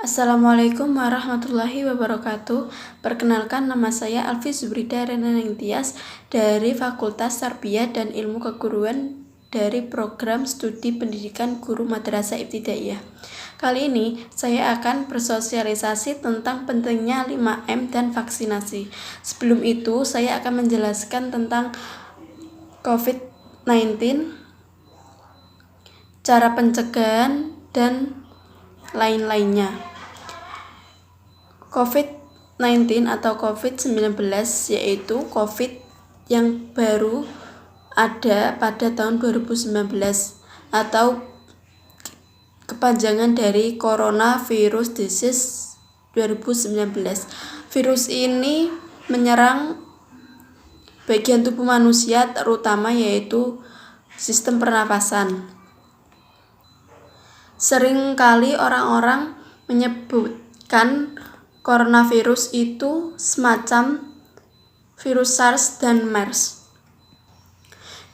Assalamualaikum warahmatullahi wabarakatuh. Perkenalkan, nama saya Alfi Zubrida Renaneng Tias dari Fakultas Tarbiyah dan Ilmu Keguruan dari Program Studi Pendidikan Guru Madrasah Ibtidaiyah. Kali ini saya akan bersosialisasi tentang pentingnya 5M dan vaksinasi. Sebelum itu, saya akan menjelaskan tentang COVID-19, cara pencegahan, dan lain-lainnya. COVID-19 atau COVID-19 yaitu COVID yang baru ada pada tahun 2019 atau kepanjangan dari Coronavirus Disease 2019. Virus ini menyerang bagian tubuh manusia terutama yaitu sistem pernapasan. Seringkali orang-orang menyebutkan coronavirus itu semacam virus SARS dan MERS.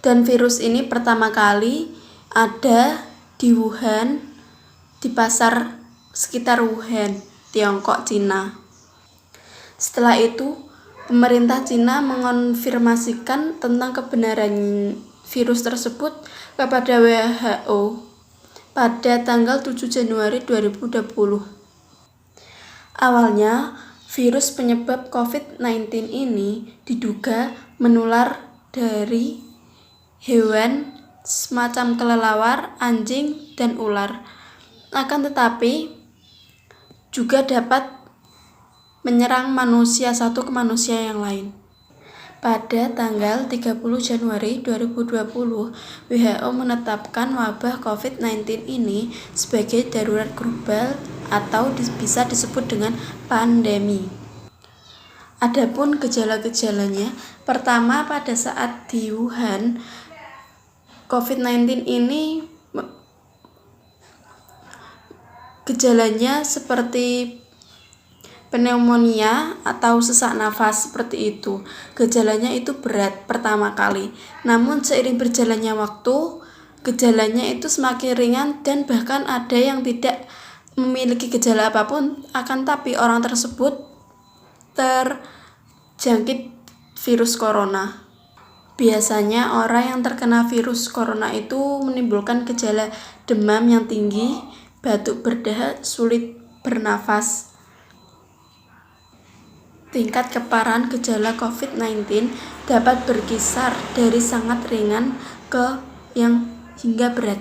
Dan virus ini pertama kali ada di Wuhan, di pasar sekitar Wuhan, Tiongkok, Cina. Setelah itu, pemerintah Cina mengonfirmasikan tentang kebenaran virus tersebut kepada WHO pada tanggal 7 Januari 2020. Awalnya, virus penyebab COVID-19 ini diduga menular dari hewan semacam kelelawar, anjing, dan ular. Akan tetapi, juga dapat menyerang manusia satu ke manusia yang lain. Pada tanggal 30 Januari 2020, WHO menetapkan wabah COVID-19 ini sebagai darurat global atau bisa disebut dengan pandemi. Adapun gejala-gejalanya, pertama pada saat di Wuhan, COVID-19 ini gejalanya seperti pneumonia atau sesak nafas seperti itu. Gejalanya itu berat pertama kali. Namun seiring berjalannya waktu, gejalanya itu semakin ringan dan bahkan ada yang tidak memiliki gejala apapun, akan tapi orang tersebut terjangkit virus corona. Biasanya orang yang terkena virus corona itu menimbulkan gejala demam yang tinggi, batuk berdahak, sulit bernafas. Tingkat keparahan gejala COVID-19 dapat berkisar dari sangat ringan ke yang hingga berat.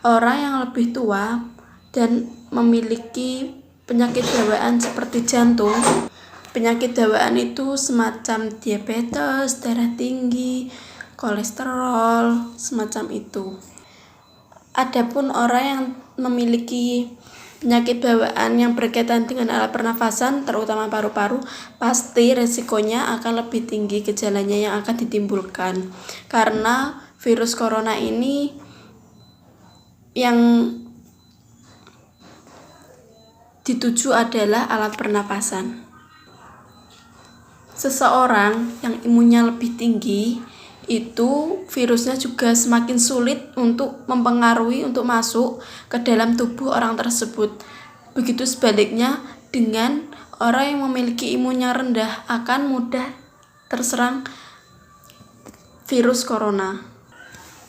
Orang yang lebih tua dan memiliki penyakit bawaan seperti jantung, penyakit bawaan itu semacam diabetes, darah tinggi, kolesterol, semacam itu. Adapun orang yang memiliki penyakit bawaan yang berkaitan dengan alat pernafasan, terutama paru-paru, pasti resikonya akan lebih tinggi gejalanya yang akan ditimbulkan. Karena virus corona ini yang dituju adalah alat pernapasan. Seseorang yang imunnya lebih tinggi, itu virusnya juga semakin sulit untuk mempengaruhi untuk masuk ke dalam tubuh orang tersebut. Begitu sebaliknya dengan orang yang memiliki imunnya rendah akan mudah terserang virus corona.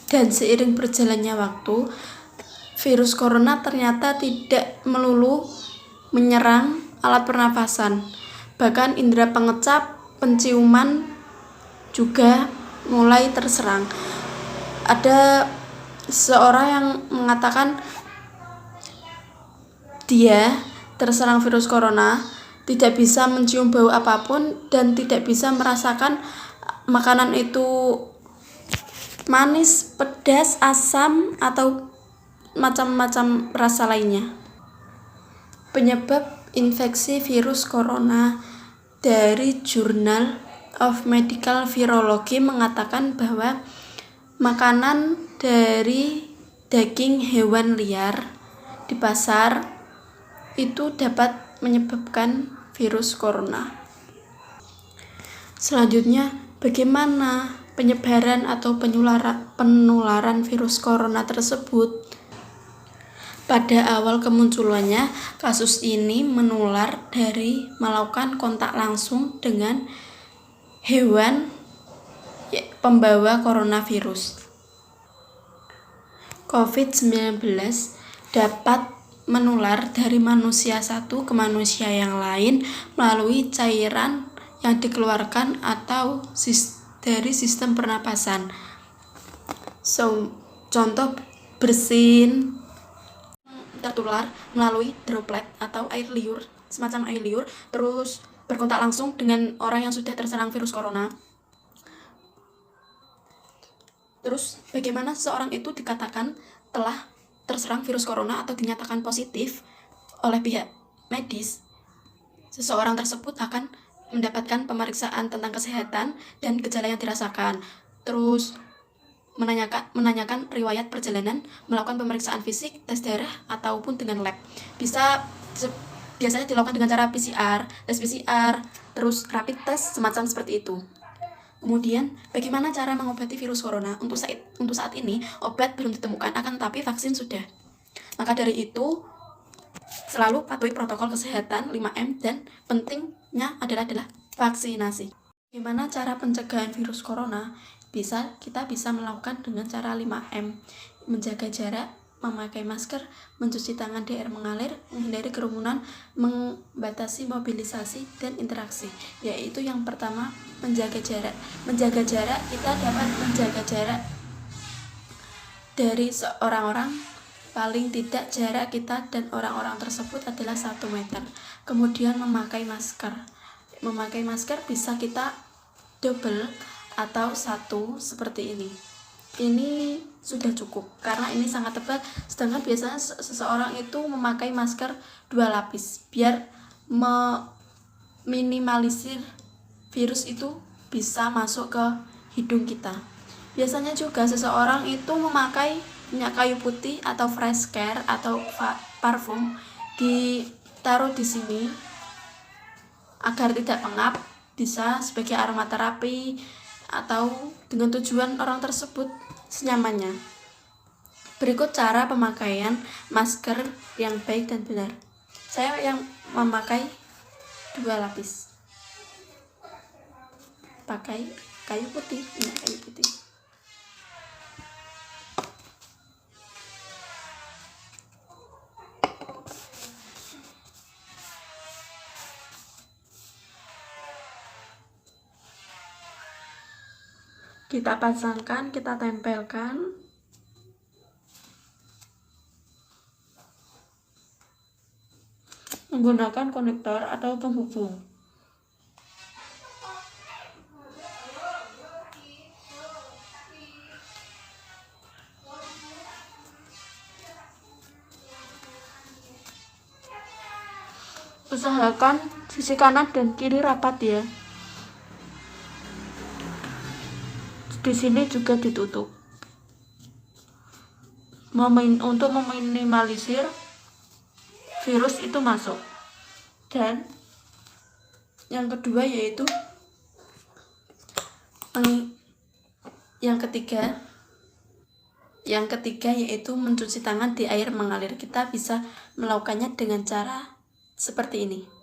Dan seiring berjalannya waktu, virus corona ternyata tidak melulu menyerang alat pernafasan. Bahkan indera pengecap, penciuman juga mulai terserang. Ada seorang yang mengatakan dia terserang virus corona, tidak bisa mencium bau apapun dan tidak bisa merasakan makanan itu manis, pedas, asam, atau macam-macam rasa lainnya. Penyebab infeksi virus corona dari Journal of Medical Virology mengatakan bahwa makanan dari daging hewan liar di pasar itu dapat menyebabkan virus corona. Selanjutnya, bagaimana penyebaran atau penularan virus corona tersebut? Pada awal kemunculannya, kasus ini menular dari melakukan kontak langsung dengan hewan pembawa coronavirus. COVID-19 dapat menular dari manusia satu ke manusia yang lain melalui cairan yang dikeluarkan atau dari sistem pernapasan. Contoh bersin tertular melalui droplet atau air liur, semacam air liur, terus berkontak langsung dengan orang yang sudah terserang virus corona. Terus bagaimana seseorang itu dikatakan telah terserang virus corona atau dinyatakan positif oleh pihak medis? Seseorang tersebut akan mendapatkan pemeriksaan tentang kesehatan dan gejala yang dirasakan. Terus menanyakan riwayat perjalanan, melakukan pemeriksaan fisik, tes darah ataupun dengan lab. Biasanya dilakukan dengan cara tes PCR, terus rapid test semacam seperti itu. Kemudian, bagaimana cara mengobati virus corona? Untuk saat ini, obat belum ditemukan, akan tetapi vaksin sudah. Maka dari itu, selalu patuhi protokol kesehatan 5M dan pentingnya adalah vaksinasi. Bagaimana cara pencegahan virus corona? Kita bisa melakukan dengan cara 5M, menjaga jarak, memakai masker, mencuci tangan di air mengalir, menghindari kerumunan, membatasi mobilisasi dan interaksi. Yaitu yang pertama, menjaga jarak. Menjaga jarak, kita dapat menjaga jarak dari orang-orang, paling tidak jarak kita dan orang-orang tersebut adalah 1 meter. Kemudian memakai masker. Memakai masker bisa kita double atau 1 seperti ini. Ini sudah cukup karena ini sangat tebal, sedangkan biasanya seseorang itu memakai masker 2 lapis biar meminimalisir virus itu bisa masuk ke hidung kita. Biasanya juga seseorang itu memakai minyak kayu putih atau fresh care atau parfum, ditaruh di sini agar tidak pengap, bisa sebagai aromaterapi atau dengan tujuan orang tersebut senyamannya. Berikut cara pemakaian masker yang baik dan benar. Saya yang memakai 2 lapis. Pakai kayu putih, minyak kayu putih. Kita pasangkan, kita tempelkan. Menggunakan konektor atau penghubung. Usahakan sisi kanan dan kiri rapat ya. Di sini juga ditutup. Untuk meminimalisir virus itu masuk. Dan yang kedua yaitu yang ketiga yaitu mencuci tangan di air mengalir. Kita bisa melakukannya dengan cara seperti ini.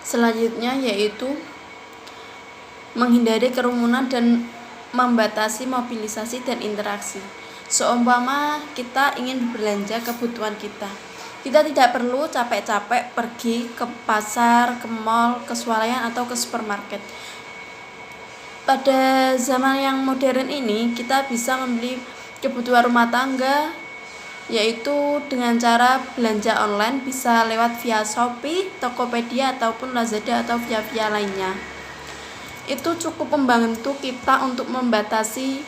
Selanjutnya yaitu menghindari kerumunan dan membatasi mobilisasi dan interaksi. Seumpama kita ingin belanja kebutuhan kita tidak perlu capek-capek pergi ke pasar, ke mall, ke swalayan atau ke supermarket. Pada zaman yang modern ini, kita bisa membeli kebutuhan rumah tangga yaitu dengan cara belanja online, bisa lewat via Shopee, Tokopedia, ataupun Lazada atau via lainnya. Itu cukup membantu kita untuk membatasi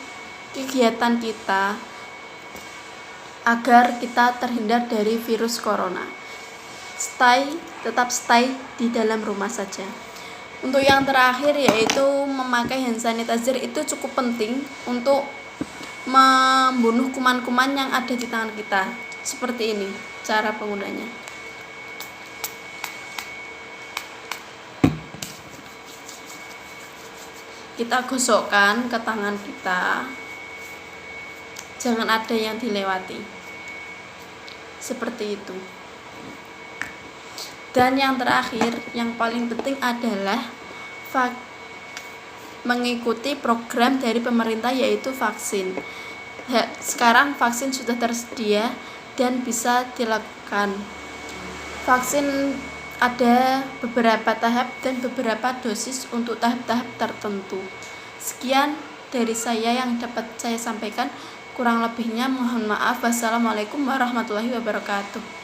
kegiatan kita agar kita terhindar dari virus corona. Tetap stay di dalam rumah saja. Untuk yang terakhir yaitu memakai hand sanitizer, itu cukup penting untuk membunuh kuman-kuman yang ada di tangan kita. Seperti ini cara penggunanya. Kita gosokkan ke tangan kita, jangan ada yang dilewati, seperti itu. Dan yang terakhir, yang paling penting adalah mengikuti program dari pemerintah, yaitu vaksin. Sekarang vaksin sudah tersedia dan bisa dilakukan. Vaksin ada beberapa tahap dan beberapa dosis untuk tahap-tahap tertentu. Sekian dari saya yang dapat saya sampaikan. Kurang lebihnya mohon maaf. Wassalamualaikum warahmatullahi wabarakatuh.